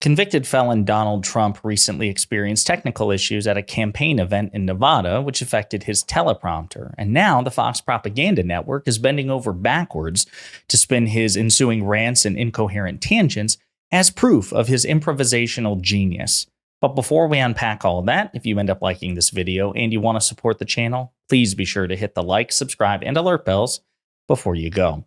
Convicted felon Donald Trump recently experienced technical issues at a campaign event in Nevada, which affected his teleprompter. And now the Fox propaganda network is bending over backwards to spin his ensuing rants and incoherent tangents as proof of his improvisational genius. But before we unpack all of that, if you end up liking this video and you want to support the channel, please be sure to hit the like, subscribe, and alert bells before you go. All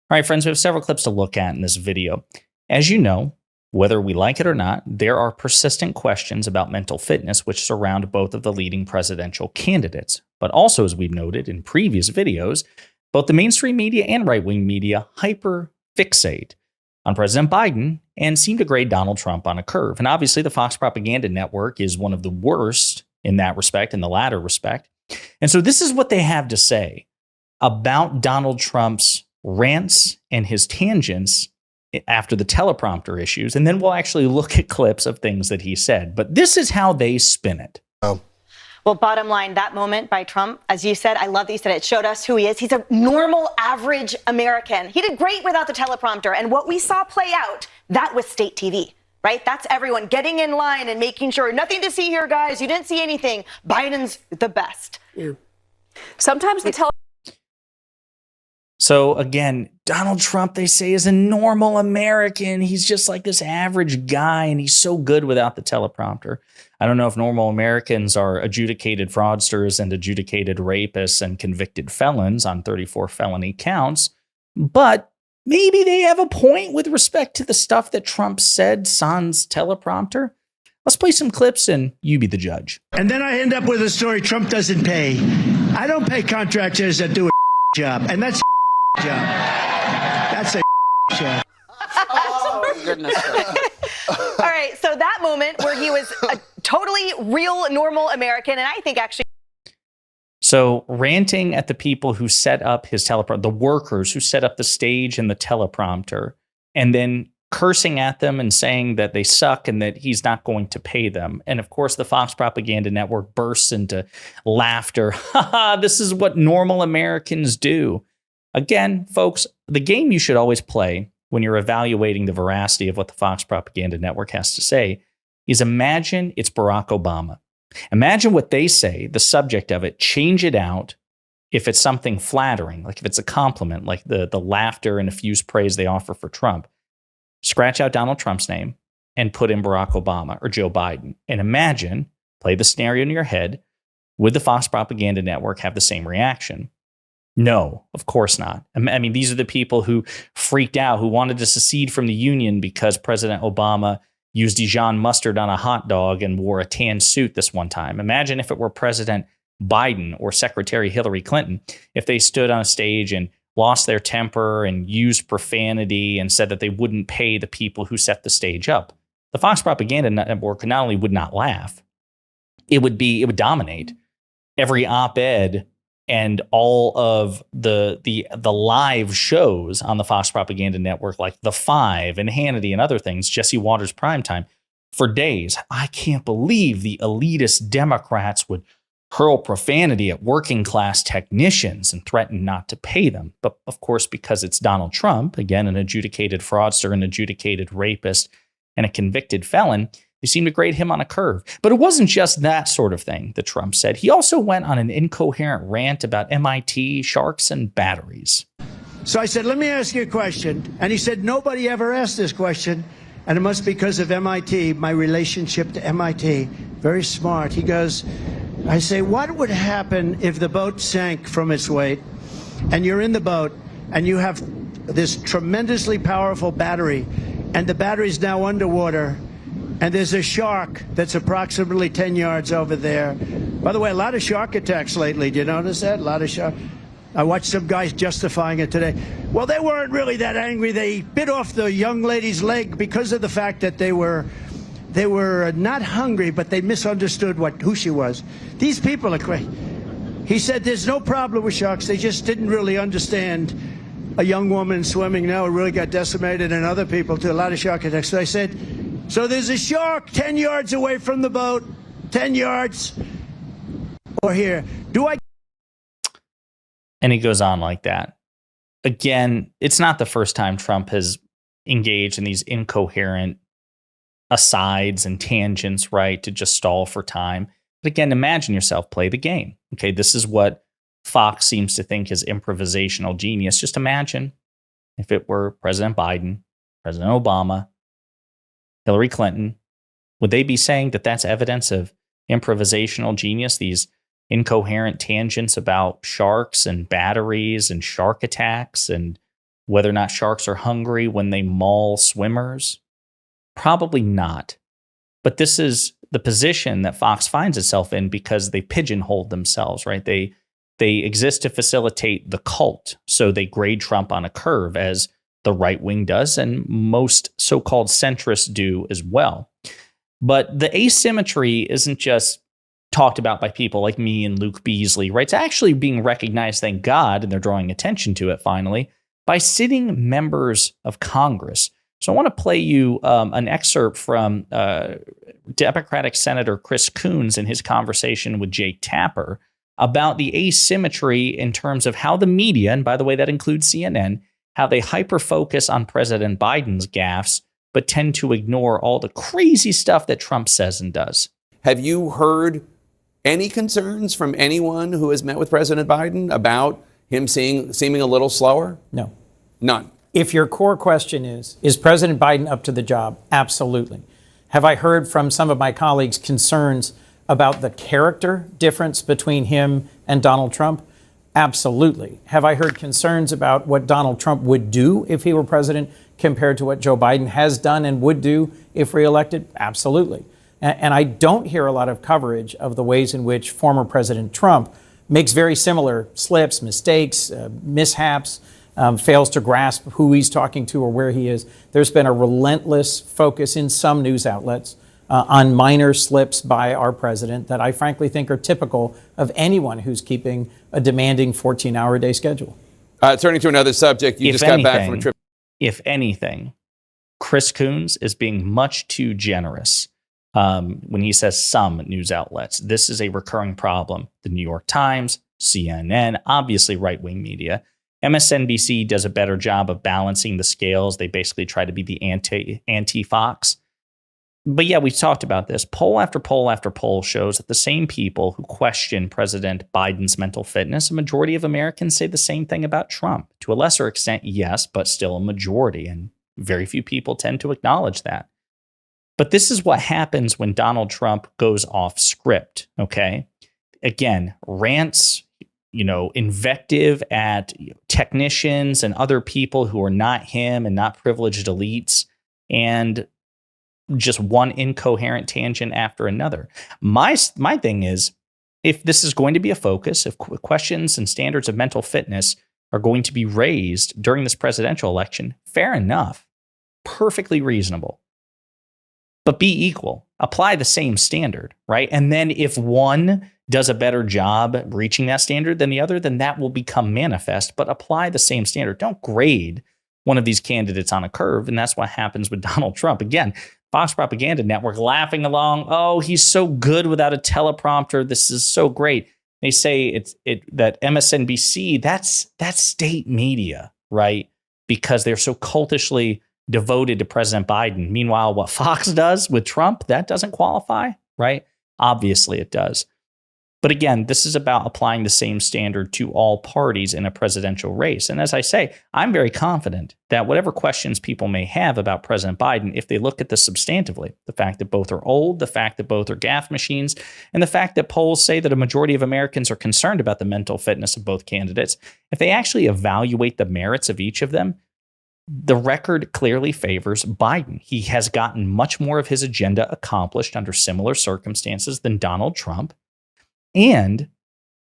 right, friends, we have several clips to look at in this video. As you know, whether we like it or not, there are persistent questions about mental fitness which surround both of the leading presidential candidates. But also, as we've noted in previous videos, both the mainstream media and right-wing media hyper-fixate on President Biden and seem to grade Donald Trump on a curve. And obviously, the Fox propaganda network is one of the worst in that respect, in the latter respect. And so this is what they have to say about Donald Trump's rants and his tangents after the teleprompter issues, and then we'll actually look at clips of things that he said. But this is how they spin it. Well, bottom line, that moment by Trump, as you said, I love that you said it showed us who he is. He's a normal, average American. He did great without the teleprompter. And what we saw play out, that was state TV, right? That's everyone getting in line and making sure nothing to see here, guys. You didn't see anything. Biden's the best. Yeah. Sometimes the So again, Donald Trump, they say, is a normal American. He's just like this average guy, and he's so good without the teleprompter. I don't know if normal Americans are adjudicated fraudsters and adjudicated rapists and convicted felons on 34 felony counts, but maybe they have a point with respect to the stuff that Trump said sans teleprompter. Let's play some clips and you be the judge. And then I end up with a story Trump doesn't pay. I don't pay contractors that do a job, and that's a job. That's a job. Oh, goodness. All right, so that moment where he was a totally real, normal American, and I think actually... So ranting at the people who set up his teleprompter, the workers who set up the stage and the teleprompter, and then cursing at them and saying that they suck and that he's not going to pay them. And of course, the Fox propaganda network bursts into laughter. Ha, this is what normal Americans do. Again, folks, the game you should always play when you're evaluating the veracity of what the Fox propaganda network has to say is imagine it's Barack Obama. Imagine what they say, the subject of it, change it out if it's something flattering, like if it's a compliment, like the laughter and effused praise they offer for Trump. Scratch out Donald Trump's name and put in Barack Obama or Joe Biden. And imagine, play the scenario in your head, would the Fox propaganda network have the same reaction? No, of course not. I mean, these are the people who freaked out, who wanted to secede from the Union because President Obama used Dijon mustard on a hot dog and wore a tan suit this one time. Imagine if it were President Biden or Secretary Hillary Clinton, if they stood on a stage and lost their temper and used profanity and said that they wouldn't pay the people who set the stage up. The Fox propaganda network not only would not laugh, it would dominate every op-ed and all of the live shows on the Fox propaganda network, like The Five and Hannity and other things, Jesse Watters Primetime, for days. I can't believe the elitist Democrats would hurl profanity at working class technicians and threaten not to pay them. But of course, because it's Donald Trump, again, an adjudicated fraudster, an adjudicated rapist, and a convicted felon, they seem to grade him on a curve. But it wasn't just that sort of thing that Trump said. He also went on an incoherent rant about MIT, sharks, and batteries. So I said, let me ask you a question. And he said, nobody ever asked this question. And it must be because of MIT, my relationship to MIT. Very smart. He goes, I say, what would happen if the boat sank from its weight and you're in the boat and you have this tremendously powerful battery and the battery's now underwater and there's a shark that's approximately 10 yards over there. By the way, a lot of shark attacks lately. Do you notice that? A lot of shark. I watched some guys justifying it today. Well, they weren't really that angry. They bit off the young lady's leg because of the fact that they were not hungry, but they misunderstood who she was. These people are crazy. He said there's no problem with sharks. They just didn't really understand a young woman swimming now really got decimated, and other people too, a lot of shark attacks. So I said, so there's a shark 10 yards away from the boat, 10 yards, or here. Do I? And he goes on like that. Again, it's not the first time Trump has engaged in these incoherent asides and tangents, right, to just stall for time. But again, imagine yourself play the game. Okay, this is what Fox seems to think is improvisational genius. Just imagine if it were President Biden, President Obama, Hillary Clinton, would they be saying that that's evidence of improvisational genius? These incoherent tangents about sharks and batteries and shark attacks and whether or not sharks are hungry when they maul swimmers? Probably not. But this is the position that Fox finds itself in because they pigeonholed themselves, right? They exist to facilitate the cult. So they grade Trump on a curve, as the right wing does, and most so-called centrists do as well. But the asymmetry isn't just talked about by people like me and Luke Beasley, right? It's actually being recognized, thank God, and they're drawing attention to it finally, by sitting members of Congress. So I want to play you an excerpt from Democratic Senator Chris Coons in his conversation with Jake Tapper about the asymmetry in terms of how the media, and by the way, that includes CNN, how they hyper-focus on President Biden's gaffes, but tend to ignore all the crazy stuff that Trump says and does. Have you heard any concerns from anyone who has met with President Biden about him seeming a little slower? No. None. If your core question is President Biden up to the job? Absolutely. Have I heard from some of my colleagues concerns about the character difference between him and Donald Trump? Absolutely. Have I heard concerns about what Donald Trump would do if he were president compared to what Joe Biden has done and would do if reelected? Absolutely. And I don't hear a lot of coverage of the ways in which former President Trump makes very similar slips, mistakes, mishaps, fails to grasp who he's talking to or where he is. There's been a relentless focus in some news outlets on minor slips by our president that I frankly think are typical of anyone who's keeping a demanding 14-hour-a-day schedule. Turning to another subject, you just got back from a trip. If anything, Chris Coons is being much too generous when he says some news outlets. This is a recurring problem. The New York Times, CNN, obviously right-wing media. MSNBC does a better job of balancing the scales. They basically try to be the anti-Fox. But yeah, we talked about this. Poll after poll after poll shows that the same people who question President Biden's mental fitness, a majority of Americans say the same thing about Trump. To a lesser extent, yes, but still a majority. And very few people tend to acknowledge that. But this is what happens when Donald Trump goes off script, okay? Again, rants, invective at technicians and other people who are not him and not privileged elites, and just one incoherent tangent after another. My thing is, if this is going to be a focus, if questions and standards of mental fitness are going to be raised during this presidential election, fair enough, perfectly reasonable. But be equal, apply the same standard, right? And then if one does a better job reaching that standard than the other, then that will become manifest, but apply the same standard. Don't grade one of these candidates on a curve. And that's what happens with Donald Trump. Again, Fox Propaganda Network laughing along. Oh, he's so good without a teleprompter. This is so great. They say that MSNBC, that's state media, right? Because they're so cultishly devoted to President Biden. Meanwhile, what Fox does with Trump, that doesn't qualify, right? Obviously it does. But again, this is about applying the same standard to all parties in a presidential race. And as I say, I'm very confident that whatever questions people may have about President Biden, if they look at this substantively, the fact that both are old, the fact that both are gaffe machines, and the fact that polls say that a majority of Americans are concerned about the mental fitness of both candidates, if they actually evaluate the merits of each of them, the record clearly favors Biden. He has gotten much more of his agenda accomplished under similar circumstances than Donald Trump. And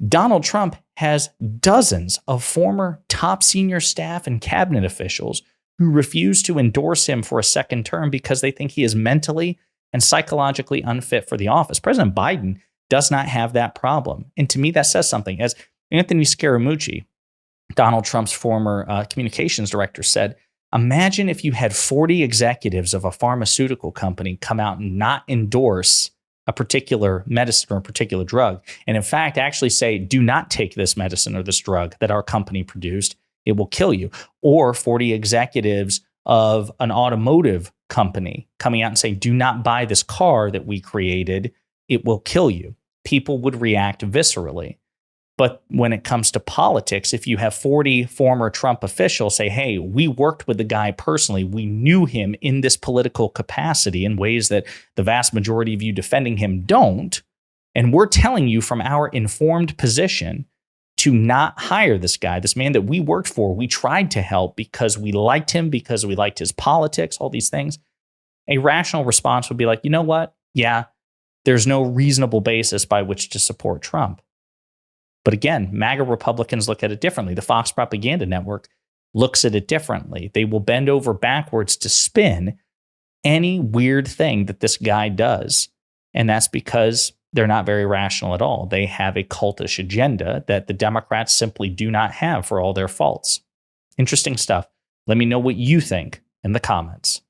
Donald Trump has dozens of former top senior staff and cabinet officials who refuse to endorse him for a second term because they think he is mentally and psychologically unfit for the office. President Biden does not have that problem. And to me, that says something. As Anthony Scaramucci, Donald Trump's former communications director, said, imagine if you had 40 executives of a pharmaceutical company come out and not endorse a particular medicine or a particular drug, and in fact actually say, do not take this medicine or this drug that our company produced, it will kill you. Or 40 executives of an automotive company coming out and saying, do not buy this car that we created, it will kill you, people would react viscerally. But when it comes to politics, if you have 40 former Trump officials say, hey, we worked with the guy personally, we knew him in this political capacity in ways that the vast majority of you defending him don't, and we're telling you from our informed position to not hire this guy, this man that we worked for, we tried to help because we liked him, because we liked his politics, all these things, a rational response would be like, you know what? Yeah, there's no reasonable basis by which to support Trump. But again, MAGA Republicans look at it differently. The Fox Propaganda Network looks at it differently. They will bend over backwards to spin any weird thing that this guy does. And that's because they're not very rational at all. They have a cultish agenda that the Democrats simply do not have for all their faults. Interesting stuff. Let me know what you think in the comments.